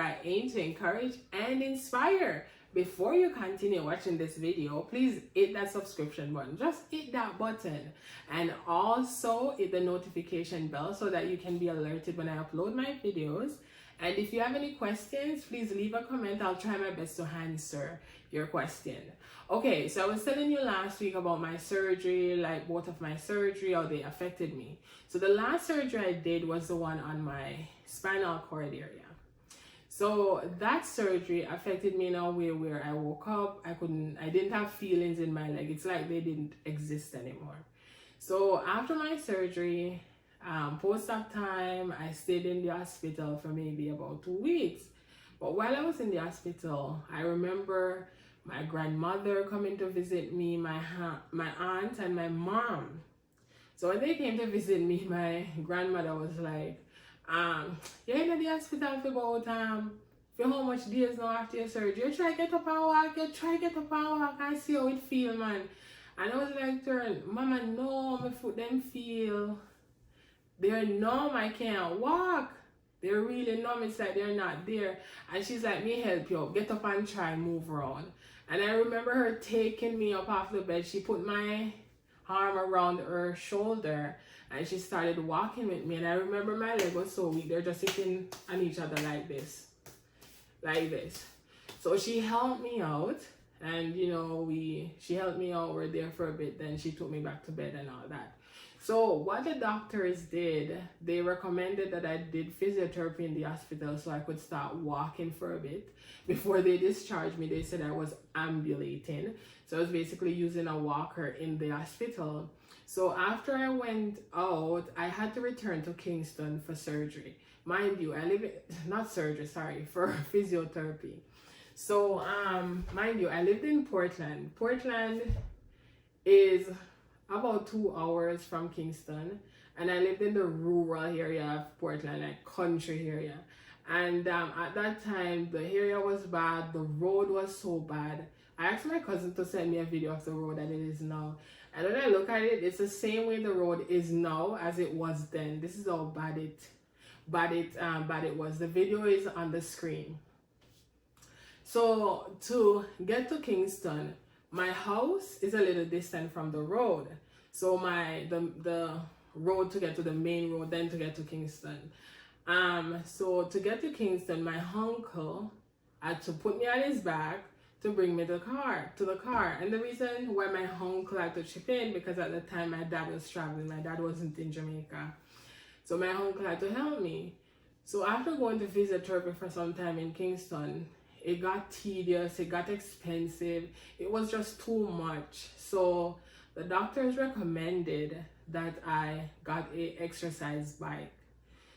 I aim to encourage and inspire. Before you continue watching this video, please hit that subscription button. Just hit that button, and also hit the notification bell so that you can be alerted when I upload my videos. And if you have any questions, please leave a comment. I'll try my best to answer your question. Okay, so I was telling you last week about my surgery, like both of my surgery, how they affected me. So the last surgery I did was the one on my spinal cord area. So that surgery affected me in a way where I woke up, I didn't have feelings in my leg. It's like they didn't exist anymore. So after my surgery, post-op time, I stayed in the hospital for maybe about 2 weeks. But while I was in the hospital, I remember my grandmother coming to visit me, my aunt, and my mom. So when they came to visit me, my grandmother was like, you're in the hospital for about for how much days now after your surgery? You try get up and walk, I see how it feel, man. And I was like to her, Mama, no, my foot them feel, they're numb, I can't walk. They're really numb, it's like they're not there. And she's like, me help you, get up and try and move around. And I remember her taking me up off the bed. She put my arm around her shoulder and she started walking with me. And I remember my leg was so weak. They're just sitting on each other like this. Like this. So she helped me out. And you know, she helped me out. We're there for a bit. Then she took me back to bed and all that. So what the doctors did, they recommended that I did physiotherapy in the hospital so I could start walking for a bit. Before they discharged me, they said I was ambulating. So I was basically using a walker in the hospital. So after I went out, I had to return to Kingston for surgery. Mind you, for physiotherapy. So mind you, I lived in Portland. Portland is about 2 hours from Kingston, and I lived in the rural area of Portland, like country area. And at that time, the area was bad, the road was so bad. I asked my cousin to send me a video of the road that it is now. And when I look at it, it's the same way the road is now as it was then. This is how bad it was. The video is on the screen. So to get to Kingston, my house is a little distant from the road. So the road to get to the main road, then to get to Kingston. So to get to Kingston, my uncle had to put me on his back to bring me to the car. And the reason why my uncle had to chip in, because at the time my dad was traveling. My dad wasn't in Jamaica. So my uncle had to help me. So after going to physiotherapy for some time in Kingston, it got tedious, it got expensive, it was just too much. So the doctors recommended that I got an exercise bike.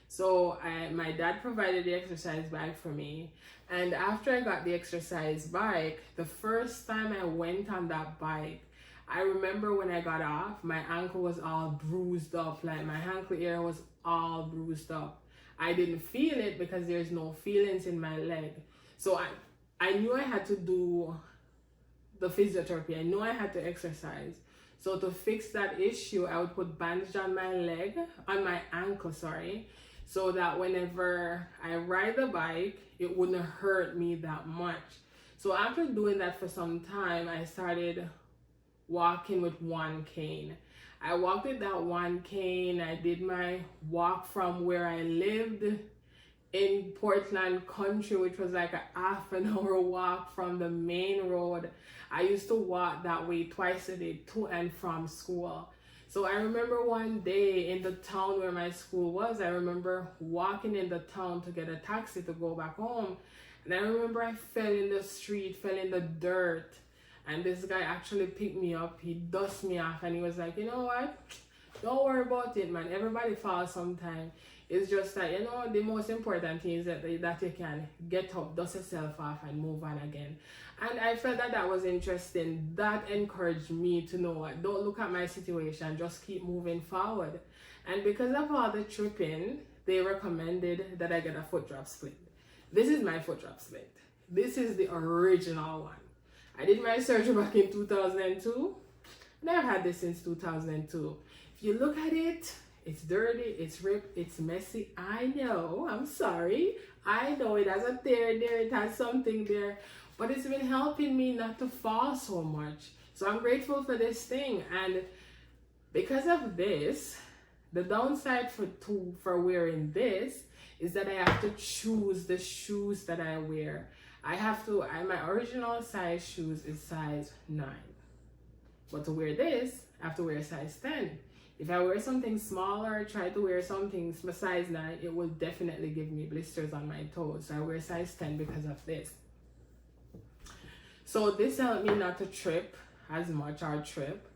So my dad provided the exercise bike for me. And after I got the exercise bike, the first time I went on that bike, I remember when I got off, my ankle was all bruised up, like my ankle area was all bruised up. I didn't feel it because there's no feelings in my leg. So I knew I had to do the physiotherapy. I knew I had to exercise. So to fix that issue, I would put bandage on my ankle, so that whenever I ride the bike, it wouldn't hurt me that much. So after doing that for some time, I started walking with one cane. I walked with that one cane. I did my walk from where I lived in Portland country, which was like a half an hour walk from the main road. I used to walk that way twice a day to and from school. So I remember one day in the town where my school was, I remember walking in the town to get a taxi to go back home. And I remember I fell in the street, fell in the dirt. And this guy actually picked me up. He dusted me off and he was like, you know what? Don't worry about it, man. Everybody falls sometime. It's just that, you know, the most important thing is that you can get up, dust yourself off, and move on again. And I felt that that was interesting. That encouraged me to know what, don't look at my situation, just keep moving forward. And because of all the tripping, they recommended that I get a foot drop split. This is my foot drop split. This is the original one. I did my surgery back in 2002. And I've had this since 2002. If you look at it, it's dirty, it's ripped, it's messy. I know, I'm sorry. I know it has a tear there, it has something there, but it's been helping me not to fall so much. So I'm grateful for this thing. And because of this, the downside for wearing this is that I have to choose the shoes that I wear. My original size shoes is size 9. But to wear this, I have to wear a size 10. If I wear something smaller, try to wear something size 9, it will definitely give me blisters on my toes. So I wear size 10 because of this. So this helped me not to trip as much or trip.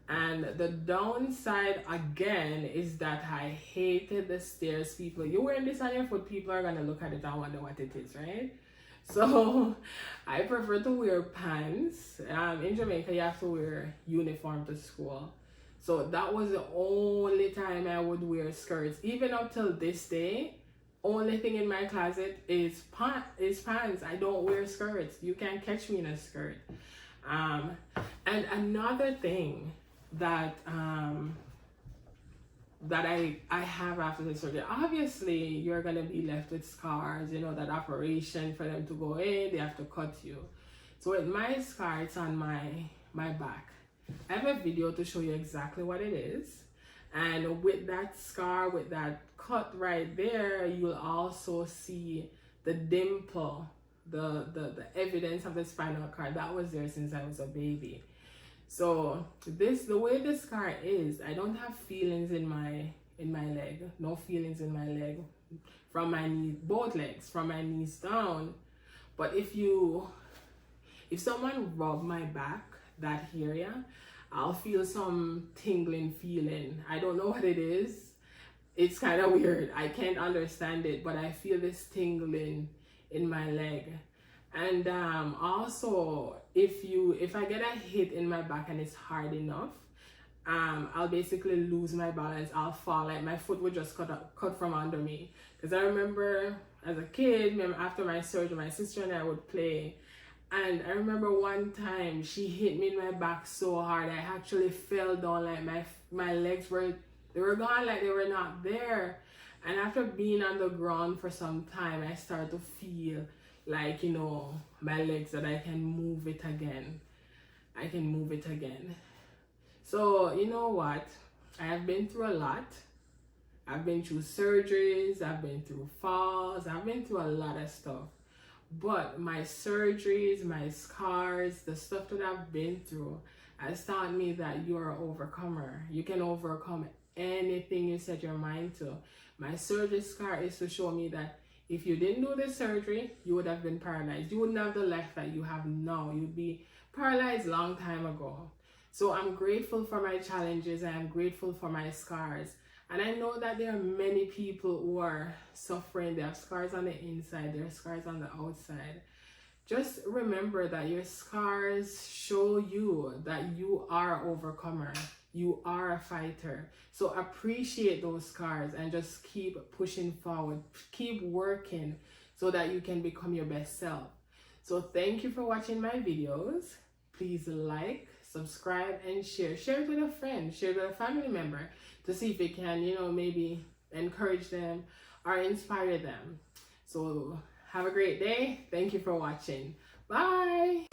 And the downside again is that I hated the stairs. People, you're wearing this on your foot, people are gonna look at it and wonder what it is, right? So I prefer to wear pants. In Jamaica, you have to wear uniform to school. So that was the only time I would wear skirts. Even up till this day, only thing in my closet is pants. I don't wear skirts. You can't catch me in a skirt. And another thing that I have after the surgery, obviously you're gonna be left with scars. You know, that operation, for them to go in, they have to cut you. So with my scar, it's on my back. I have a video to show you exactly what it is. And with that scar, with that cut right there, you'll also see the dimple, the evidence of the spinal cord that was there since I was a baby. So the way the scar is, I don't have feelings in my leg, no feelings in my leg from my knees, both legs, from my knees down. But if someone rub my back, that area, I'll feel some tingling feeling. I don't know what it is. It's kind of weird. I can't understand it, but I feel this tingling in my leg. And also, if I get a hit in my back and it's hard enough, I'll basically lose my balance. I'll fall, like my foot would just cut from under me. Because I remember as a kid, after my surgery, my sister and I would play. And I remember one time she hit me in my back so hard, I actually fell down, like my legs were gone, like they were not there. And after being on the ground for some time, I started to feel like, you know, my legs, that I can move it again. I can move it again. So, you know what? I have been through a lot. I've been through surgeries, I've been through falls, I've been through a lot of stuff. But my surgeries, my scars, the stuff that I've been through has taught me that you're an overcomer. You can overcome anything you set your mind to. My surgery scar is to show me that if you didn't do the surgery, you would have been paralyzed. You wouldn't have the life that you have now. You'd be paralyzed long time ago. So I'm grateful for my challenges. I am grateful for my scars. And I know that there are many people who are suffering. They have scars on the inside, there are scars on the outside. Just remember that your scars show you that you are an overcomer. You are a fighter. So appreciate those scars and just keep pushing forward. Keep working so that you can become your best self. So thank you for watching my videos. Please like, subscribe, and share. Share it with a friend. Share it with a family member to see if it can, you know, maybe encourage them or inspire them. So have a great day. Thank you for watching. Bye.